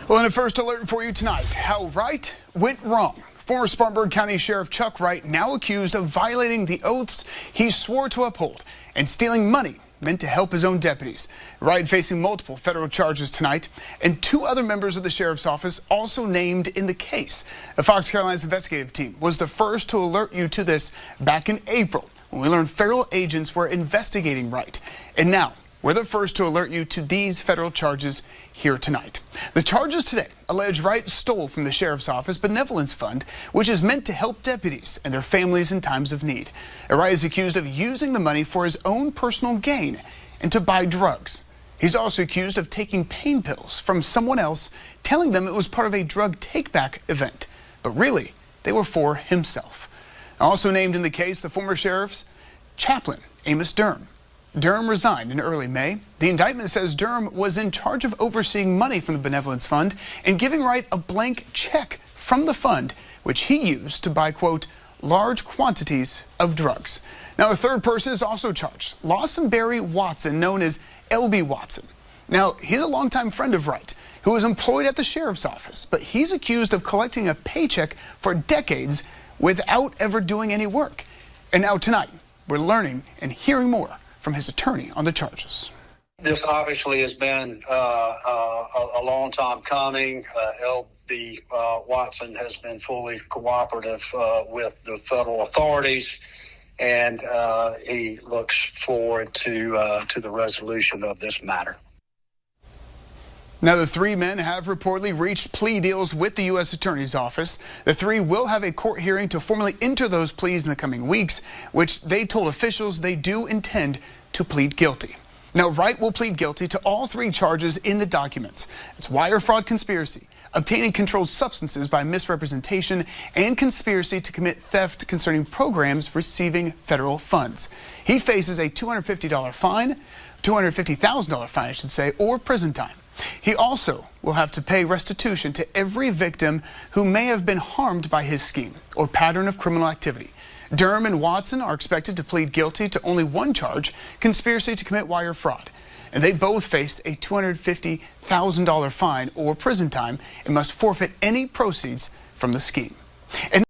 Well, in a first alert for you tonight, how Wright went wrong. Former Spartanburg County Sheriff Chuck Wright now accused of violating the oaths he swore to uphold and stealing money meant to help his own deputies. Wright facing multiple federal charges tonight, and two other members of the sheriff's office also named in the case. The Fox Carolina's investigative team was the first to alert you to this back in April when we learned federal agents were investigating Wright. And now, we're the first to alert you to these federal charges here tonight. The charges today allege Wright stole from the sheriff's office benevolence fund, which is meant to help deputies and their families in times of need. Wright is accused of using the money for his own personal gain and to buy drugs. He's also accused of taking pain pills from someone else, telling them it was part of a drug take-back event, but really they were for himself. Also named in the case, the former sheriff's chaplain, Amos Durham. Durham resigned in early May. The indictment says Durham was in charge of overseeing money from the benevolence fund and giving Wright a blank check from the fund, which he used to buy, quote, large quantities of drugs. Now, a third person is also charged, Lawson Barry Watson, known as L.B. Watson. Now, he's a longtime friend of Wright, who was employed at the sheriff's office, but he's accused of collecting a paycheck for decades without ever doing any work. And now tonight, we're learning and hearing more from his attorney on the charges. This obviously has been a long time coming. L.B. Watson has been fully cooperative with the federal authorities, and he looks forward to the resolution of this matter. Now, the three men have reportedly reached plea deals with the U.S. Attorney's Office. The three will have a court hearing to formally enter those pleas in the coming weeks, which they told officials they do intend to plead guilty. Now, Wright will plead guilty to all three charges in the documents. It's wire fraud conspiracy, obtaining controlled substances by misrepresentation, and conspiracy to commit theft concerning programs receiving federal funds. He faces a $250 fine, $250,000 fine, I should say, or prison time. He also will have to pay restitution to every victim who may have been harmed by his scheme or pattern of criminal activity. Durham and Watson are expected to plead guilty to only one charge, conspiracy to commit wire fraud. And they both face a $250,000 fine or prison time and must forfeit any proceeds from the scheme. And